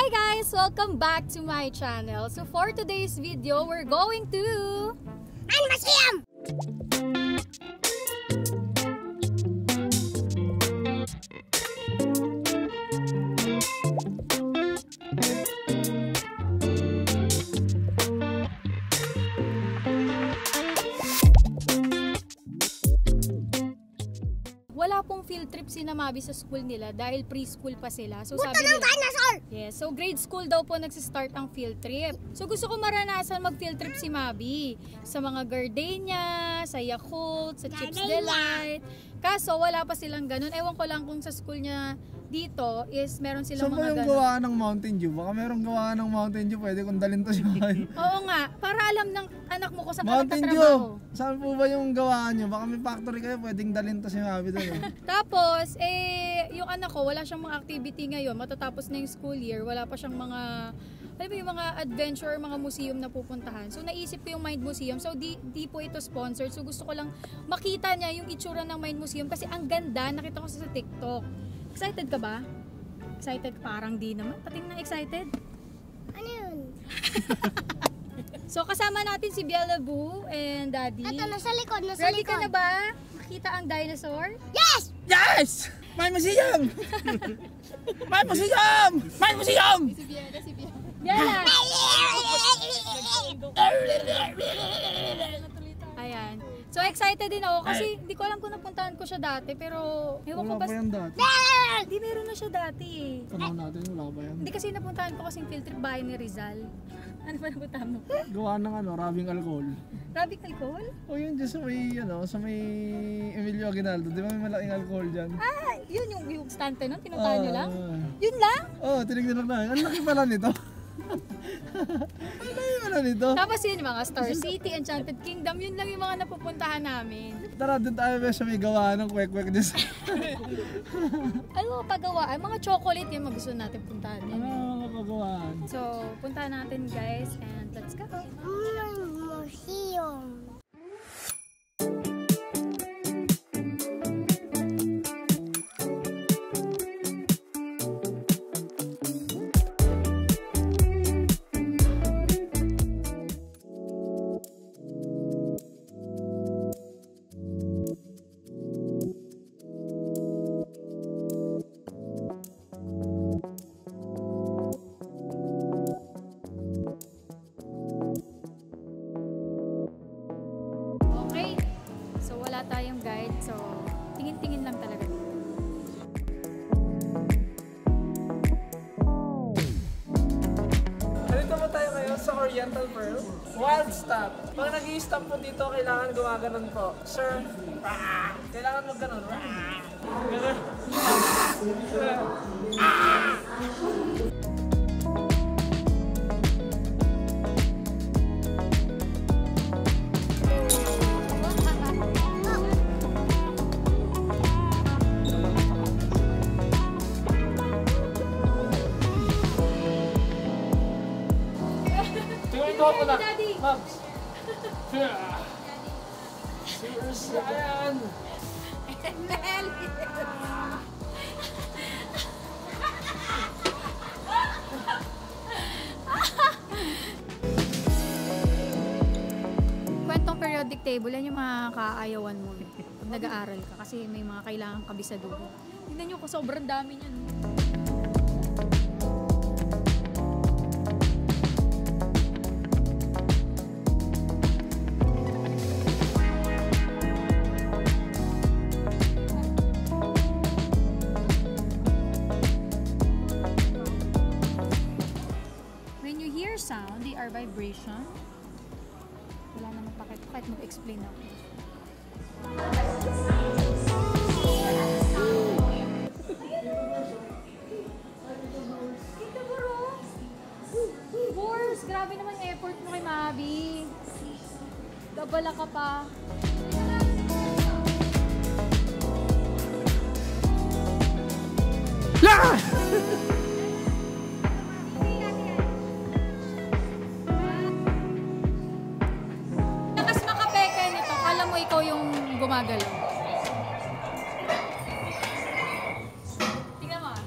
Hi guys! Welcome back to my channel. So for today's video, we're going to... Museum! Wala pong field trip si Namabi sa school nila dahil preschool pa sila. So sabi nila, yes, so grade school daw po nagsistart ang field trip. So gusto ko maranasan mag-field trip si Mabi sa mga Gardenia, sa Yakult, sa Chips Delight. Kaso wala pa silang ganun. Ewan ko lang kung sa school niya dito is meron silang mga ganun. Saan ba yung gawa ng Mountain Dew? Baka merong gawa ng Mountain Dew, pwede kong dalhin to siya. Oo nga, para alam ng anak mo kung saan ka Mountain nagtatrabaho. Dew! Saan po ba yung gawaan nyo? Baka may factory kayo, pwedeng dalhin to si Mabi doon. Tapos, yung anak ko, wala siyang mga activity ngayon. Matatapos na yung school year, wala pa siyang mga, alam mo yung mga adventure, mga museum na pupuntahan. So, naisip ko yung Mind Museum. So, di po ito sponsored. So, gusto ko lang makita niya yung itsura ng Mind Museum kasi ang ganda, nakita ko sa TikTok. Excited ka ba? Excited? Parang di naman. Pating na excited? Ano yun? So, kasama natin si Bella Boo and Daddy. Ito, nasa likod, nasa Ready likod. ka na ba? Makita ang dinosaur? Yes! Yes! My museum! My museum! My museum! Si Bella, si Bella. Bella! Ayan. So excited din ako kasi hindi ko alam kung napuntahan ko siya dati pero ewan ko Wala ba. pa yan dati. Hindi meron na siya dati eh. Tanong natin, wala pa yan. Hindi kasi napuntahan ko kasing field trip bahay ni Rizal. Ano ba napuntahan mo? Gawa ng rabing alcohol. Rabing alcohol? O yun dyan sa may Emilio Aguinaldo. Di ba may malaking alcohol dyan? Ah, yun yung stante nun? Pinuntahan nyo lang? Yun lang? Oo, tinignan lang namin. Ang laki pala nito. Ang laki pala nito. Tapos yun mga Star City, Enchanted Kingdom, yun lang yung mga napupuntahan namin. Tara, dun tayo sa may gawa ng kwek-kwek dyan. Ano pagawa? Mga chocolate yung gusto natin puntahan. Ano ang magagawaan? So, puntahan natin guys and let's go. Museum. Tayong guide, so tingin-tingin lang talaga dito. Halika mo tayo ngayon sa Oriental Pearl Wild Stop. Pag nag-i-stop po dito, kailangan gumaganon po. Sir, kailangan mag-ganon. Ganon. Ako na, Mags. Serious yan. Kwentong periodic table, yan yung mga kaayawan mo pag nag-aaral ka kasi may mga kailangan kabisaduhin. Tignan nyo ko, sobrang dami niyan. Sound, they are vibration. Wala namang pakit. Kahit mag-explain ako. Kita bro! Boris, grabe naman yung effort mo kay Mabi. Gabala ka pa. Yeah! Ikaw yung gumagalaw. Tingnan mo ah.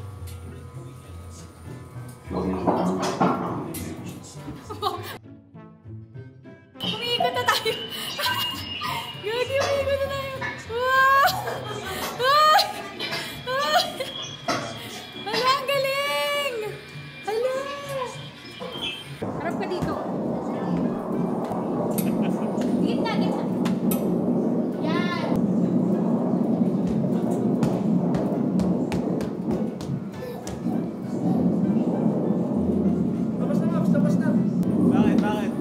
Harap ka dito. Gitna, gitna. Yan. Tapos na, Maps. Tapos na. Bakit? Bakit?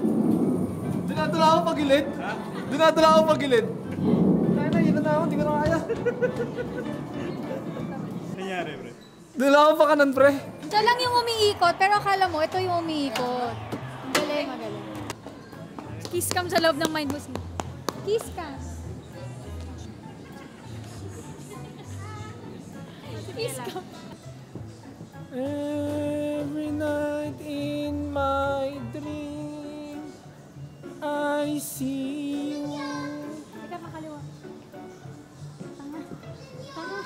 Dinadala ako pagilid. Ha? Dinadala ako pagilid. Kaya na, yun na ako. Hindi ko na kaya. Nangyari, pre. Dinala ako pa kanan, pre. Ito lang yung umiikot, pero akala mo, ito yung umiikot. Magaling, magaling. Kiss cam sa loob ng mind mo. Kiss cam. Kiss cam. Every night in my dream, I see you. Teka, makaliwa. Tanga. Tanga.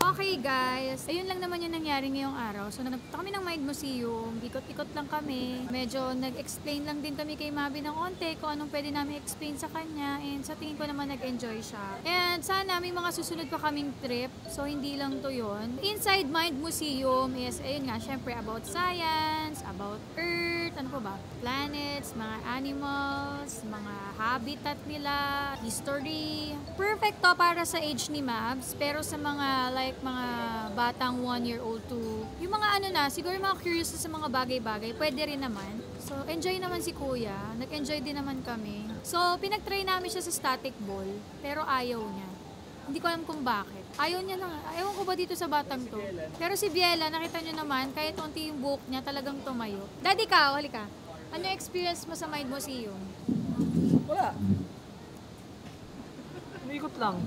Okay guys, ayun lang naman yung nangyari ngayong araw. So nagpunta kami ng Mind Museum, ikot-ikot lang kami. Medyo nag-explain lang din kami kay Mabi ng konti kung anong pwede namin explain sa kanya. And sa tingin ko naman nag-enjoy siya. And sana may mga susunod pa kaming trip. So hindi lang to yon. Inside Mind Museum is, ayun nga, syempre about science, about Earth, ano pa ba? Planets, mga animals, mga habitat nila, history. Perfect to para sa age ni Mabs, pero sa mga like mga batang 1-year-old to yung mga ano na, siguro yung mga curious sa mga bagay-bagay, pwede rin naman. So, enjoy naman si Kuya. Nag-enjoy din naman kami. So, pinag-try namin siya sa static ball, pero ayaw niya. Hindi ko alam kung bakit. Ayaw niya na. Ayaw ko ba dito sa batang to? Pero si Biela, nakita niyo naman, kahit unti yung buhok niya, talagang tumayo. Daddy ka, halika. Ano yung experience mo sa Mind Museum? Wala. Umikot lang.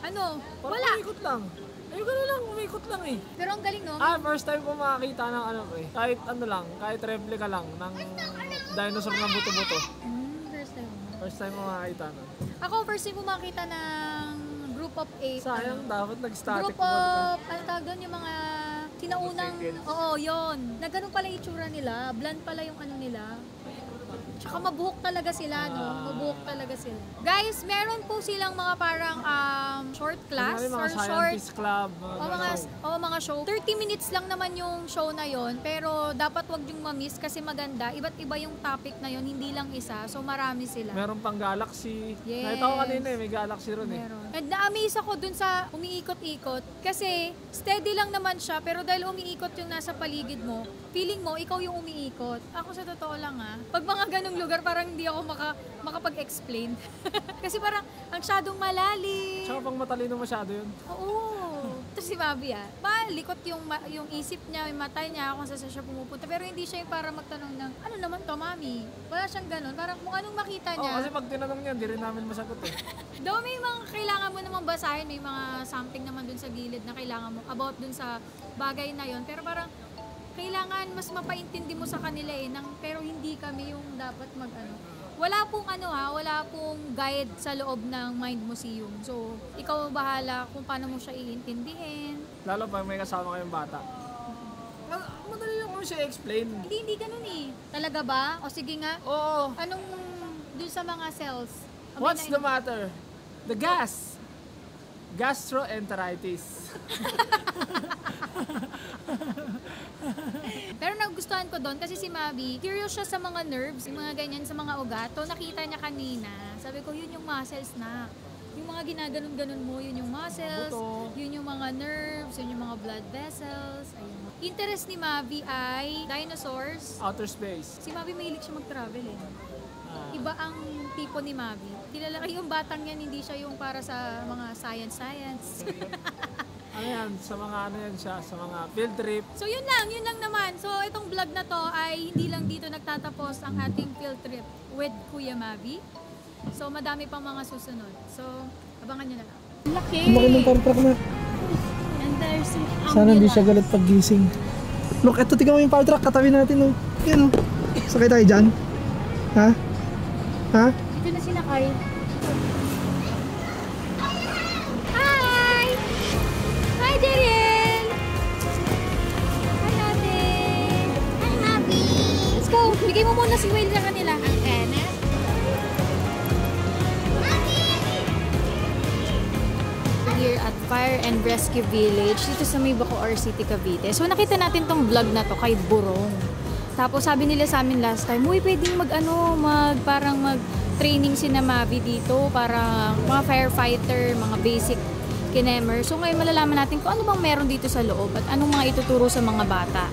Ano? Parang Wala. umikot lang. Ayun ka na lang, umikot lang eh. Pero ang galing, no? First time ko makakita ng ano eh. Kahit ano lang, kahit replica lang ng dinosaur na buto-buto. First time. First time ko makakita nun. Ako, first time ko makita ng Group of 8. Sayang, dapat nag-static Group mode ka. of, ano tawag doon, yung mga sinaunang, oo, yun. Na ganun pala yung itsura nila. Bland pala yung ano nila. Tsaka mabuhok talaga sila, no? Mabuhok talaga sila. Guys, meron po silang mga parang short class Kunyari, mga or short scientist club. mga show. 30 minutes lang naman yung show na yon, pero dapat wag yung ma-miss kasi maganda. Iba't iba yung topic na yon, hindi lang isa. So marami sila. Meron pang galaxy. Yes. Nakita ko kanina eh, may galaxy ron eh. Meron. And na-amaze ako dun sa umiikot-ikot kasi steady lang naman siya, pero dahil umiikot yung nasa paligid mo, feeling mo ikaw yung umiikot. Ako sa totoo lang pag mga ganung lugar parang hindi ako makapag-explain. Kasi parang ang syadong malalim. Tsaka pang matalino masyado yun. Oo. Tapos si Mabi malikot yung isip niya, yung mata niya kung saan siya pumupunta. Pero hindi siya yung para magtanong ng, ano naman to, Mami? Wala siyang ganun. Parang kung anong makita niya. Kasi pag tinanong niya, hindi rin namin masagot eh. Daw may mga kailangan mo namang basahin, may mga something naman dun sa gilid na kailangan mo about dun sa bagay na yon. Pero parang kailangan mas mapaintindi mo sa kanila pero hindi kami yung dapat wala pong guide sa loob ng Mind Museum. So, ikaw bahala kung paano mo siya iintindihin. Lalo pag may kasama kayong bata. Madali lang mo siya explain. Hindi ganun eh. Talaga ba? O sige nga. Oo. Anong dun sa mga cells? What's the matter? The gas. Gastroenteritis. Pero nagustuhan ko doon kasi si Mabi, curious siya sa mga nerves, yung mga ganyan sa mga ugat. So nakita niya kanina, sabi ko yun yung muscles na. Yung mga ginaganon-ganon mo, yun yung muscles, yun yung mga nerves, yun yung mga blood vessels. Ayun. Interest ni Mabi ay dinosaurs. Outer space. Si Mabi mahilig siya mag-travel Iba ang tipo ni Mabi. Kilala ko yung batang yan, hindi siya yung para sa mga science. Ano yan? Sa mga ano yan siya? Sa mga field trip. So yun lang naman. So itong vlog na to ay hindi lang dito nagtatapos ang ating field trip with Kuya Mabi. So madami pang mga susunod. So abangan nyo na lang. Laki! Laki ng park na. And there's an Sana hindi siya galit pag gising. Look, eto tignan mo yung fire truck. Katabi natin Yan Sakay tayo dyan. Ha? Ha? Dito na sila kay. Hi! Hi, Jeriel! Hi, ate! Hi, Mabi. Let's go! Bigay mo muna si Will sa kanila. Ang Kenneth. here at Fire and Rescue Village dito sa may Bacoor City, Cavite. So nakita natin tong vlog na to kay Burong. Tapos sabi nila sa amin last time, uy, pwedeng parang mag-training si Mavi dito para mga firefighter, mga basic kinemer. So ngayon malalaman natin kung ano bang meron dito sa loob at anong mga ituturo sa mga bata.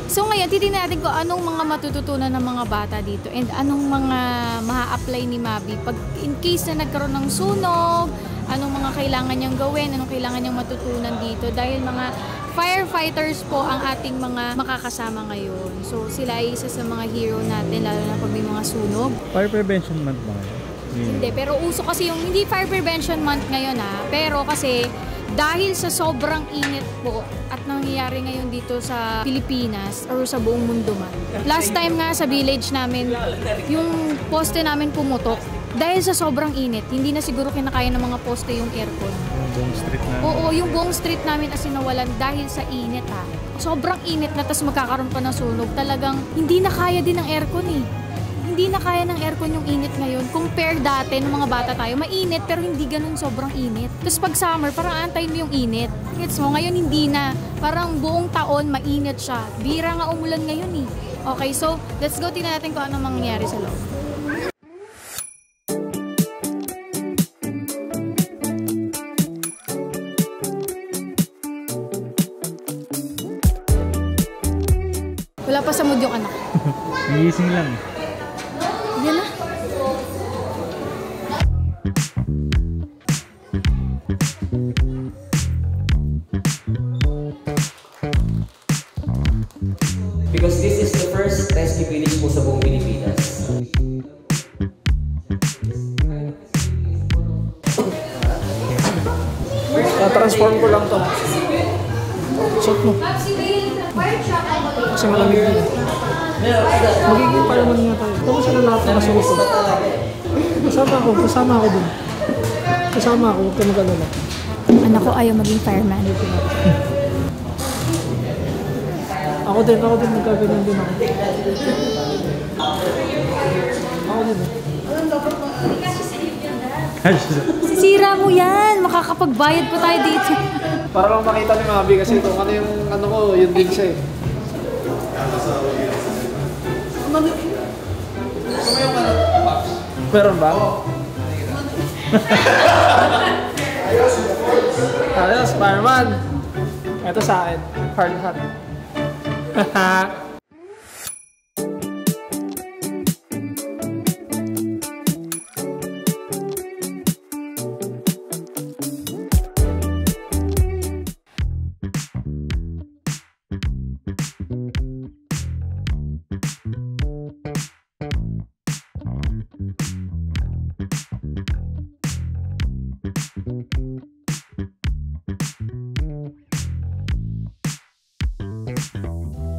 So ngayon, titignan natin kung anong mga matututunan ng mga bata dito and anong mga maa-apply ni Mavi pag in case na nagkaroon ng sunog, anong mga kailangan niyang gawin, anong kailangan niyang matutunan dito dahil mga firefighters po ang ating mga makakasama ngayon. So sila ay isa sa mga hero natin lalo na pag may mga sunog. Fire Prevention Month ba? Hindi, pero uso kasi yung hindi Fire Prevention Month ngayon pero kasi dahil sa sobrang init po at nangyayari ngayon dito sa Pilipinas or sa buong mundo man. Last time nga sa village namin, yung poste namin pumutok. Dahil sa sobrang init, hindi na siguro kinakaya ng mga poste yung aircon. Yung buong street na. Oo, yung buong street namin as nawalan dahil sa init Sobrang init na tas magkakaroon pa ng sunog. Talagang hindi na kaya din ng aircon Hindi na kaya ng aircon yung init ngayon. Compare dati ng mga bata tayo, mainit pero hindi ganun sobrang init. Tapos pag summer, parang antayin mo yung init. Gets mo? Ngayon hindi na. Parang buong taon mainit siya. Bira nga umulan ngayon Okay, so let's go, tingnan natin kung ano mangyayari sa loob. Wala pa sa mood yung anak. Nagising lang. Yan na. Because this is the first rescue village po sa buong Pilipinas. Transform ko lang to. Suot mo. Kasi malamig din. Magiging pa naman nga tayo. Tapos sila lahat na nasusunod. Kasama ako dun. Kasama ako, huwag ka mag-alala. Anak ko ayaw maging fireman. Ako din, magkaganon din ako. Ako din Sisira mo yan! Makakapagbayad pa tayo dito. Para lang makita ni Mavi kasi kung ano yung ano ko, yun din siya Meron ba? Ayos, fireman! Ito sa akin, hard hat.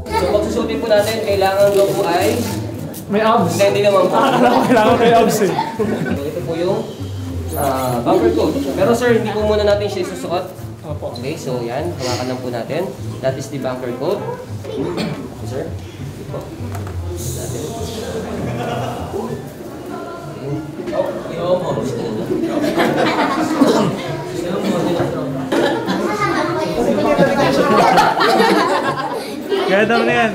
So pagsusutin po natin, kailangan daw po ay... May abs. Hindi naman po. Kailangan may abs So ito po yung bumper coat. Pero sir, hindi po muna natin siya isusuot. Opo. Okay, so yan, hawakan lang po natin. That is the bumper coat. Okay, sir. Ito po. Natin. Oh, yung mo. Kaya daw na yan.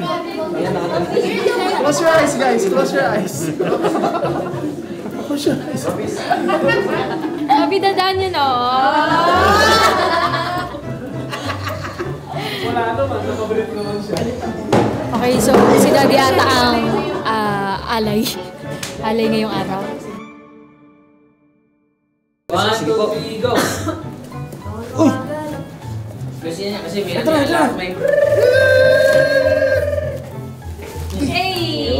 Ayan, nakatalikod. Close your eyes, guys. Close your eyes. Close your eyes. Sabi dadaan yun, Wala naman. Nakabalit naman siya. Okay, so si Daddy ata ang alay. Alay ngayong araw. 1, 2, 3, go! Uy! Kasi may Ito na. Hey!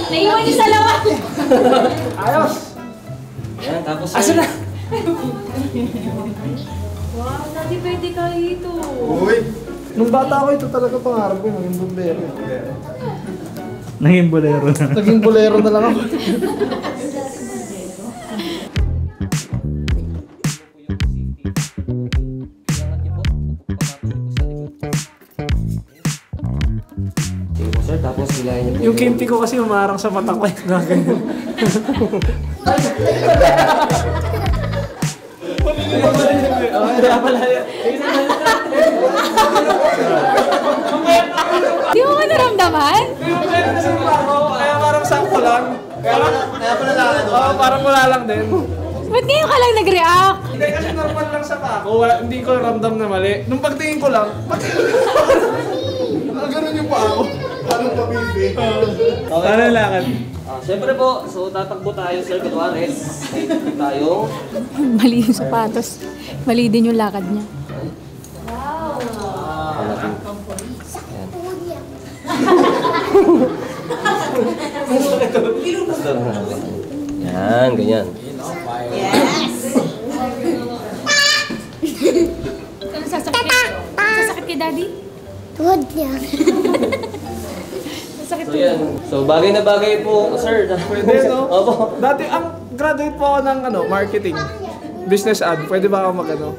Naiwan niyo sa lawan! Ayos! Yan, tapos Asa na? Wow, Daddy, pwede ka dito. Uy! Nung bata ako, ito talaga pangarap ko, maging bumbero. Naging bolero na. Naging bolero na lang ako. Sige po sir, tapos hilahin niyo po Yung kimpi ko kasi umarang sa mata ko. Ganyan. Di mo ba naramdaman? Kaya parang sakto lang. Kaya pala lang. Oo, parang wala lang din. Ba't ngayon ka lang nag-react? Hindi kasi normal lang sa pako. Hindi ko ramdam na mali. Nung pagtingin ko lang, Ganun yung pa ako. Parang pabili. Paano lakad? Siyempre po, so tatakbo tayo sir, kunwari. Tayo. Mali yung sapatos. Mali din yung lakad niya. Yan, ganyan. Ano sasakit kay daddy? Tuhod yan. Sasakit So yan. So bagay na bagay po, sir. pwede, no? Opo. Dati, graduate po ako ng marketing. Business ad. Pwede ba ako mag-ano?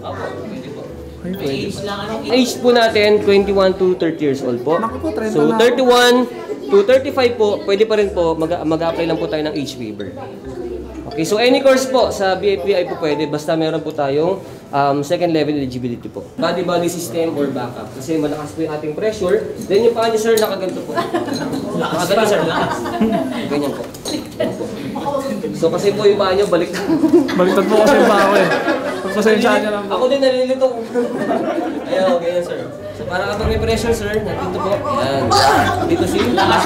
Ay, pwede. Age po natin, 21 to 30 years old po. Naku po, 30 So na ako. 31 to 35 po, pwede pa rin po, mag-apply lang po tayo ng age waiver. Okay, so any course po sa BAPI po pwede, basta meron po tayong second level eligibility po. Body system or backup. Kasi malakas po yung ating pressure. Then yung paa niyo sir, nakaganto po. Nakaganto sir, lakas. Ganyan po. So kasi po yung paa niyo, balik. Baliktad po kasi yung pako eh. Pagpasensyahan niya lang po. Ako din nalilito. Ayan, ganyan sir. So para kapag may pressure sir, nandito po. Yan. Dito si lakas.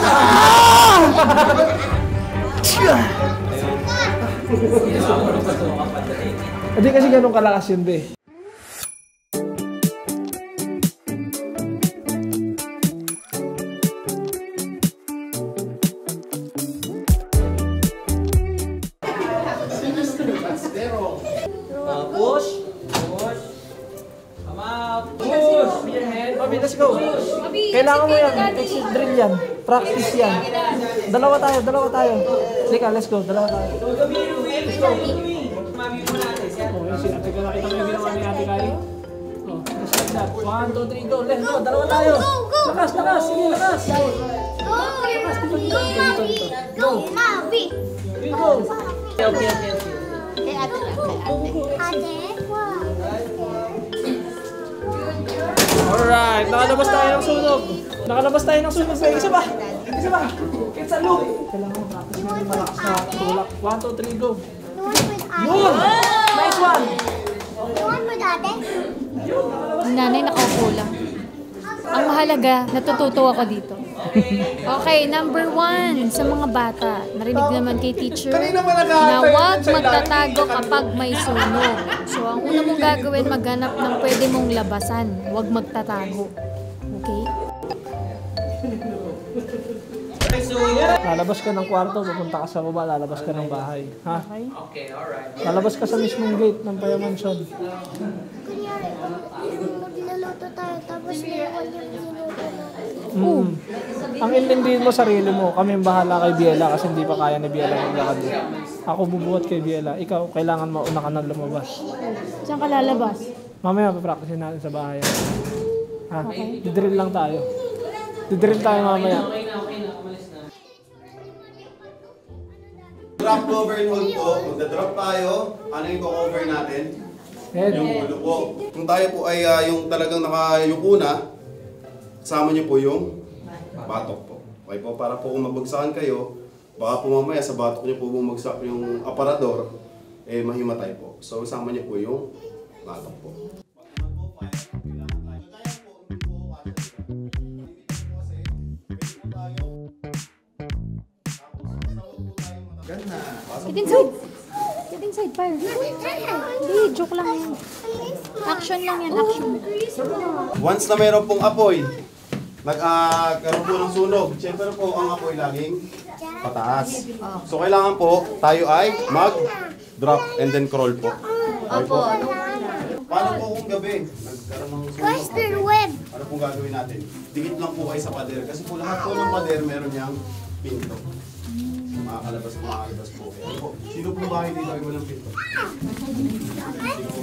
Hindi kasi ganun kalakas yun, be. Push. Push. Come out. Push. With your hand. Mami, let's go. Kailangan mo yan. Exit drill yan. Practice yan. Dalawa tayo. Sige, let's go. Dalawa tayo. Let's go. Oh, yun si ate ko. Nakita mo yung ginawa ni ate Kali? Oh, let's go that. 1, 2, 3, go. Let's go. Dalawa tayo. Lakas. Sige, lakas. Go, Mavi. Go, Mavi. Go. Okay. Kay ate lang, kay ate. Ate? Alright, nakalabas tayo ng sunog. May isa ba? It's a loop. Kailangan mo practice mo yung malakas na tulak. 1, 2, 3, go. The one with ate. Yun! Nice one! The one with ate. Ang nanay nakaupo lang. Ang mahalaga, natututo ako dito. Okay, number 1 sa mga bata. Narinig naman kay teacher na huwag magtatago kapag may sunog. So, ang una mong gagawin, maghanap ng pwede mong labasan. Huwag magtatago. Okay? Lalabas ka ng kwarto, pupunta ka sa baba, lalabas ka ng bahay. Ha? Okay, alright. Lalabas ka sa mismong gate ng Paya Mansion. Kunyari, magluluto tayo, tapos naiwan yung niluto natin. Ang intindihin mo sarili mo, kami ang bahala kay Biela kasi hindi pa kaya ni Biela maglakad. Ako bubuhat kay Biela, ikaw kailangan mauna ka na lumabas. Saan ka lalabas? Mamaya papractice natin sa bahay. Ha? Didrill lang tayo. Didrill tayo mamaya. Drop cover and hold po. Magda-drop tayo. Ano yung cover natin? Head. Yung ulo po. Kung tayo po ay yung talagang nakayuko na, kasama niyo po yung batok po. Okay po, para po kung mabagsakan kayo, baka po mamaya sa batok niyo po bumagsak yung aparador, mahimatay po. So, kasama niyo po yung batok po. Get inside. Get inside, fire. Hindi, joke lang yan. Action lang yan, action. Once na mayroon pong apoy, nagkaroon po ng sunog, siyempre po ang apoy laging pataas. So kailangan po tayo ay mag-drop and then crawl po. Opo. Paano po kung gabi nagkaroon ng sunog? Spider web. Ano pong gagawin natin? Dikit lang po kayo sa pader kasi po lahat po ng pader meron niyang pinto. Makakalabas po. Ano po? Sino po bakit dito ay walang pinto?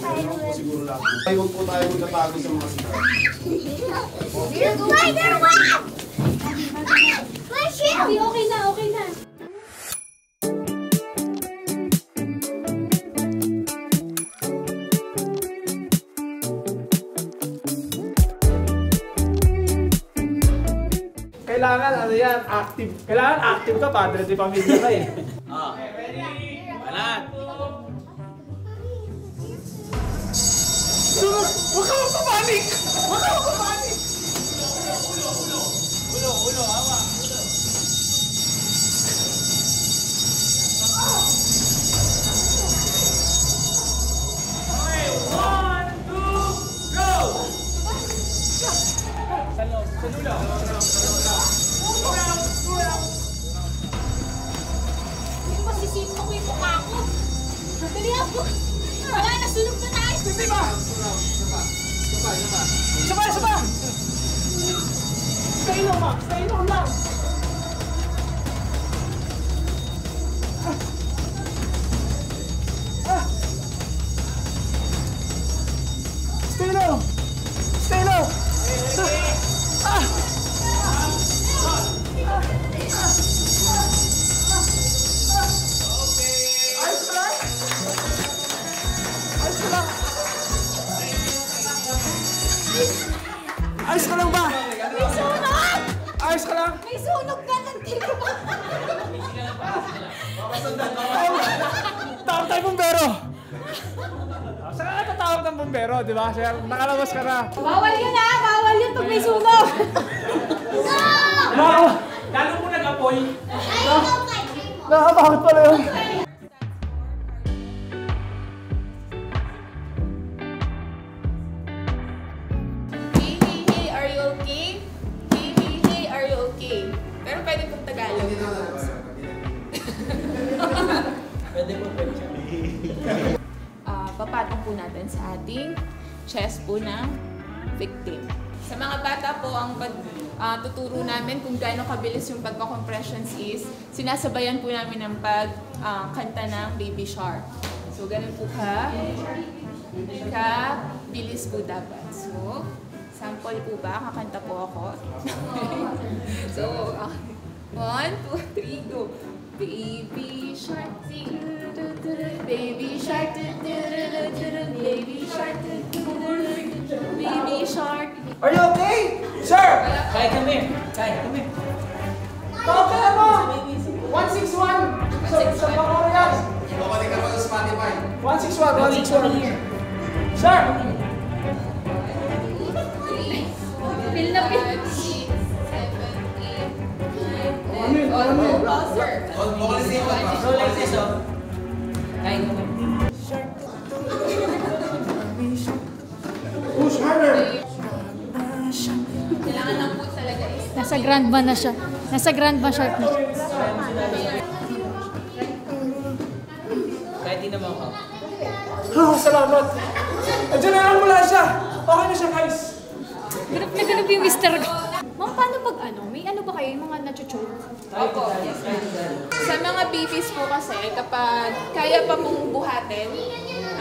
Ano po siguro lang. Ay, huwag po tayo magtatago sa mga star. Spider web! Where's chill. Hindi, okay na, okay na. Kailangan ano yan, active. Kailangan active ka, padre di pamilya ka eh. Balat! Sunod! Huwag ka magpapanik! Huwag ka magpapanik! Ulo, hawa. Okay, 1, 2, go! Sa dulo. Yung masisipin ko yung mukha ko. Dali ako. Wala, nasunog na tayo. Hindi ba? Isa pa! Stay low, Max! Stay low lang! Stay low! Stay low! Ayos ka lang? Ayos ka lang? Ayos ka lang ba? May sunog! Ayos ka lang? May sunog ka ng tilo. Tawag tayo bumbero! Saan ka tatawag ng bumbero, di ba? Kaya nakalabas ka na. Bawal yun ha! Bawal yun pag may sunog! Lalo mo nag-apoy. Nakakabakit pala yun. Hey, are you okay? Hey, are you okay? Pero pwede pong Tagalog. Pwede po. Papatong po natin sa ating chest po ng victim. Sa mga bata po, ang tuturo namin kung gaano kabilis yung pagka-compressions is sinasabayan po namin ng pagkanta ng Baby Shark. So, ganun po bilis po dapat. So, sample po ba? Kakanta po ako. So, 1, 2, 3, go! Baby Shark, Baby Shark, Baby Shark, Baby Shark. Are you okay? Sir! Kaya kami. Tawag ka mo! 161! Sa Bangor yan! Babalik ka pa sa Spotify. 161! Sir! Pil na pil. 6, 7, 8, 9, 10. Oh, sir. So like this, oh. Kaya kami. Push harder! Kailangan lang po talaga is Nasa grandma na siya. Nasa grandma shark na siya. Kahit di naman ako. Salamat! Andiyan na lang mula siya! Okay na siya, guys! Ganap na ganap yung mister ko. Ma'am, paano pag may ano ba kayo yung mga nacho-choke? Opo. Sa mga babies po kasi, kapag kaya pa pong buhatin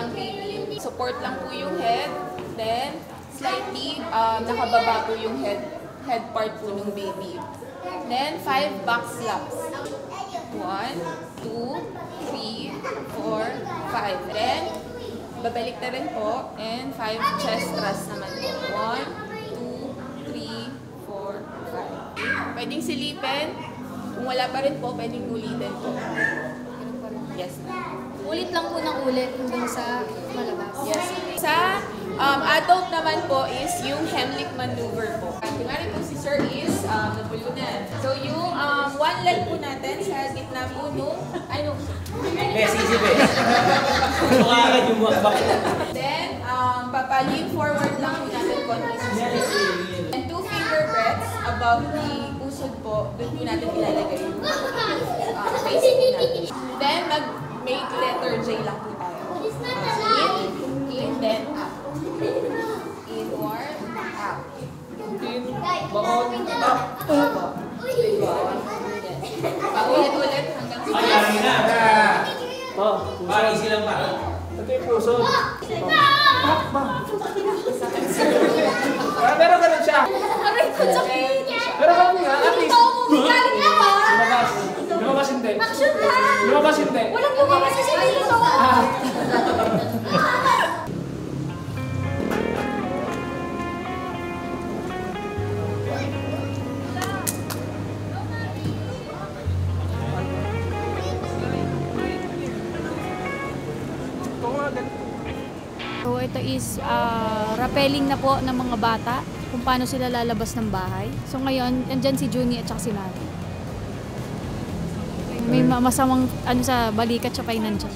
ang baby, support lang po yung head, then slightly nakababa po yung head part po ng baby. Then 5 back slaps. 1, 2, 3, 4, 5. Then babalik na rin po, and 5 chest thrust naman po. 1, 2, 3, 4, 5. Pwedeng silipin. Kung wala pa rin po, pwedeng ulitin po. Yes. Ulit lang po ng ulit hanggang sa malabas. Yes. Sa adult naman po is yung Heimlich maneuver po. Kunwari po si Sir is nabulunan. So yung one leg po natin sa gitna po nung, Bes, easy bes. Mukha agad yung bakbak. then papalin forward lang po natin konti. And 2 finger breaths above the pusod po, doon po natin ilalagay yung face po natin. Then mag-make letter J lang po tayo. In, then up. Inward, out. In, baon, up. Paulit-ulit hanggang sa Ayari na. Oh, Parang easy lang pa. ito yung puso. Pero ganun siya. Aray ko, sakit! Pero ganun nga, at least. Galing na ba? hindi? Action ka! Lumabas hindi? Walang lumabas kasi dito to! So ito is rappelling na po ng mga bata kung paano sila lalabas ng bahay. So ngayon, andyan si Junie at saka si Mari. May masamang ano sa balikat siya pa yung nandyan.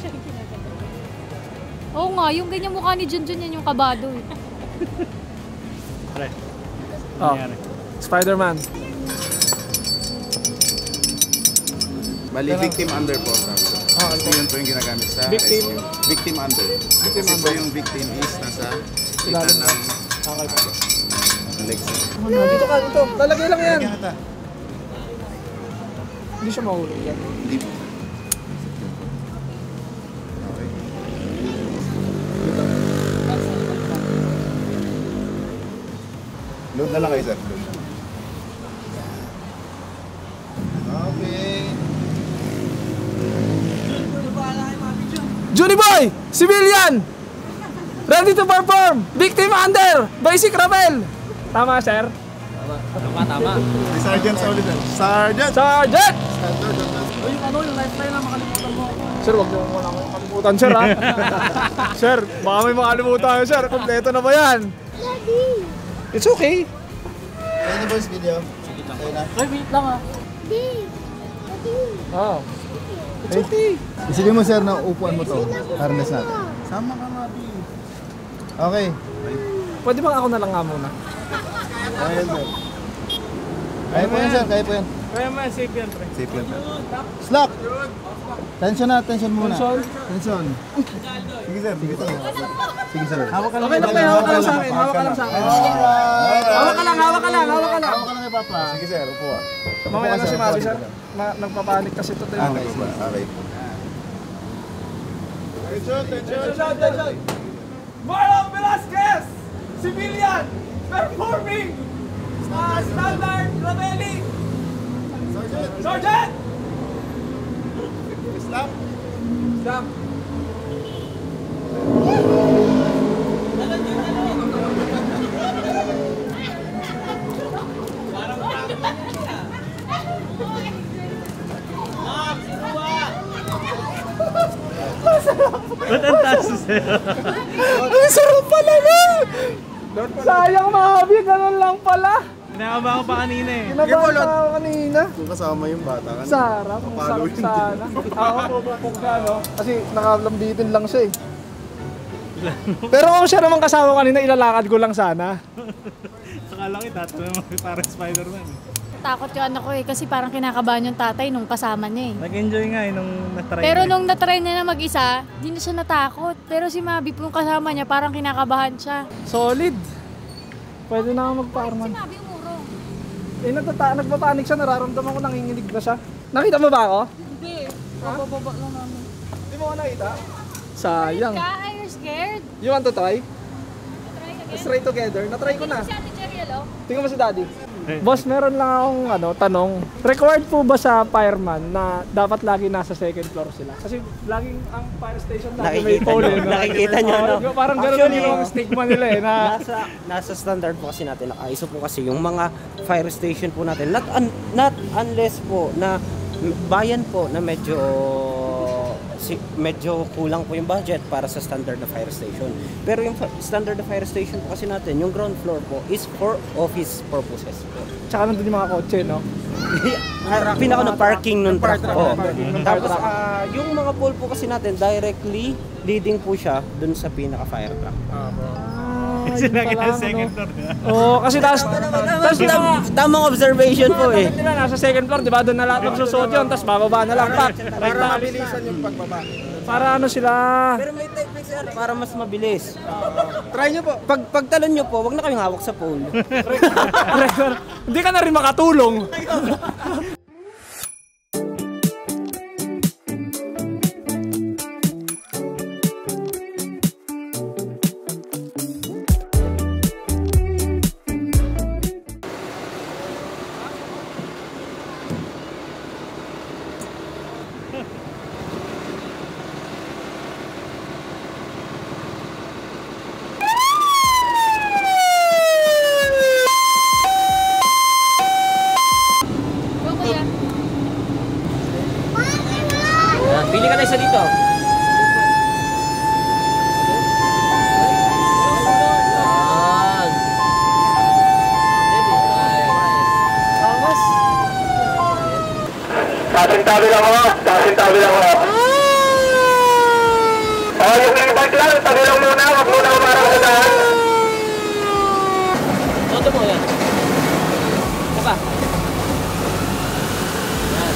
Oo nga, yung ganyan mukha ni Junjun yan yung kabado eh. Oh. Spider-Man. Bali, victim under po. Ito yun po yung ginagamit sa Victim? rescue. Victim under. Kasi po yung victim is nasa kita ng legs. Dito ka, dito. Lalagay lang yan. Kaya nata. Hindi siya mahulog yan. Hindi po. Okay. Load na lang kayo, sir. Load. Okay. Junie Boy! Civilian! Ready to perform! Victim under! Basic rappel! Tama, sir? Tama. Si Sergeant sa ulit. Sergeant! Sergeant! Yung lifeline na makalimutan mo. Sir, wag niyo muna ako makalimutan, sir, ha? Sir, baka may makalimutan, sir. Kompleto na ba yan? Daddy! It's okay. Kaya niyo ba yung video? Sige lang. Kaya na. Ay, wait lang, ha? Daddy! Daddy! Oh. It's okay. Isipin mo, sir, na upuan mo to. Harness natin. Sama ka, Mabi. Okay. Pwede ba ako na lang nga muna? Kaya, sir. Kaya po yan, sir. Kaya po yan. Kaya man, safe yan, pre. Safe lang. Slack! Tension na, tension muna. Tension. Sige, sir. Sige, sir. Sige, sir. Hawak ka lang. Okay lang, hawak ka lang sa akin. Hawak ka lang sa akin. Hawak ka lang, hawak ka lang, hawak ka lang. Hawak ka lang kay Papa. Sige, sir. Upo ah. Mamaya na si Mabi, sir. Nagpapanik kasi ito. Okay, okay. Tension. Marlon Velasquez! Civilian! Performing! Standard rappelling! Sergeant! Stop. Stop! Ba't ang taas sa'yo? Ang sarap pala na! Sayang, Mabi, ganun lang pala. Kinakaba ko pa kanina eh. Kinabahan pa ako kanina. Kung kasama yung bata ka. Sarap, ang sarap sana. Ako, pupupok na, no? Kasi nakalambitin lang siya eh. Pero kung siya naman kasama kanina, ilalakad ko lang sana. Akala ko itatawa mo parang Spider-Man. Takot yung anak ko eh, kasi parang kinakabahan yung tatay nung kasama niya eh. Nag-enjoy nga eh nung na-try. Pero nung na-try na mag-isa, di na siya natakot. Pero si Mabi po yung kasama niya, parang kinakabahan siya. Solid. Pwede na ako magpa-arman. Si Mabi umurong. Eh, nagpapanik siya, nararamdaman ko nanginginig na siya. Nakita mo ba ako? Hindi. Bababa lang namin. Hindi mo ko nakita? Sayang. Are you scared? You want to try? Try again. Let's try together. Na-try ko na. Si Ate Jeriel, oh. Tingnan mo si Daddy. Boss, meron lang akong tanong. Required po ba sa fireman na dapat lagi nasa second floor sila? Kasi laging ang fire station lagi may pole. Nakikita nyo, no? Parang gano'n yung stigma nila eh. Na, Nasa standard po kasi natin, nakaiso po kasi yung mga fire station po natin. Not unless po na bayan po na medyo kulang po yung budget para sa standard na fire station. Pero yung standard na fire station po kasi natin, yung ground floor po is for office purposes po. tsaka nandun yung mga kotse, no? Pinaka na parking ng truck po. Ng Tapos truck. yung mga pole po kasi natin, directly leading po siya dun sa pinaka fire truck. Kasi lagi na second floor, di ba? Oo, kasi Tamang observation po eh. nila nasa second floor, di ba? Doon na lahat magsusot yun, tapos bababa na lang. Para mabilisan yung pagbaba. Para ano sila? Pero may technique sir, para mas mabilis. Try nyo po. Pagtalon nyo po, wag na kayong hawak sa pole. Hindi ka na rin makatulong. Pili ka na isa dito. Tasintabi lang ako. Tasintabi lang ako. Oh, yung e-bike lang. Tabi lang muna. Huwag muna umarang sa daan. Toto mo yan. Sapa. Yan.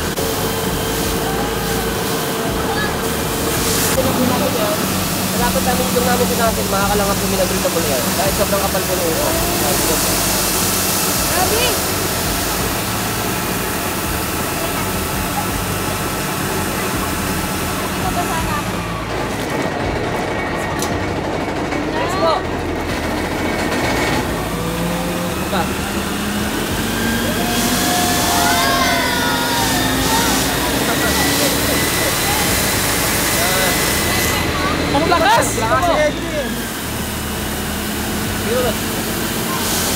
Malapit namin yung namin natin, makakalangap kami na breathable yan. Dahil sobrang kapal ko na ito. Grabe! Let's go! Sapa. Ang lakas!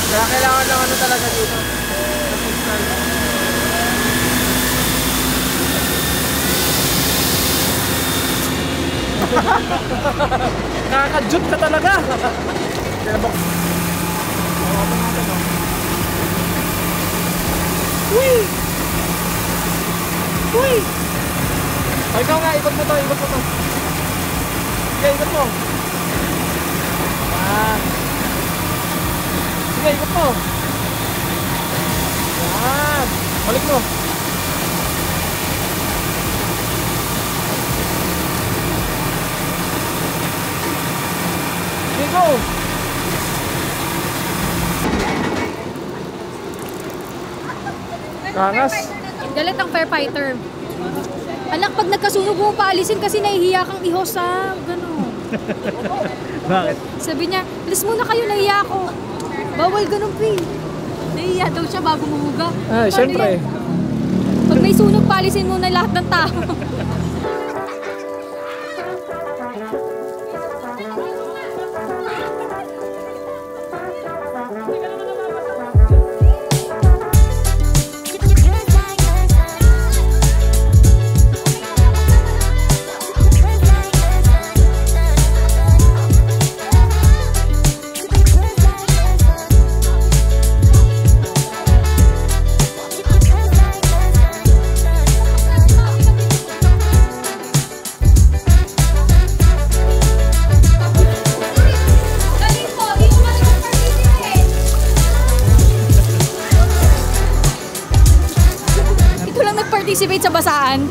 Kaya kailangan lang ano talaga dito. Nakaka-jut ka talaga! Uy! Uy! Ay, ikaw nga, ikot mo to, ikot mo to. Sige, ikot mo. Yan. Sige, ikot mo. Yan. Balik mo. Sige, go. Kangas. Galit ang firefighter. Anak, pag nagkasunog mo paalisin kasi nahihiya kang ihos sa gano'n. Bakit? Sabi niya, alis muna kayo, nahihiya ako. Bawal ganun, P. Nahihiya daw siya bago mamuga. Ah, Paano syempre. yan? Pag may sunog, paalisin muna lahat ng tao. Ito lang nag-participate sa basaan.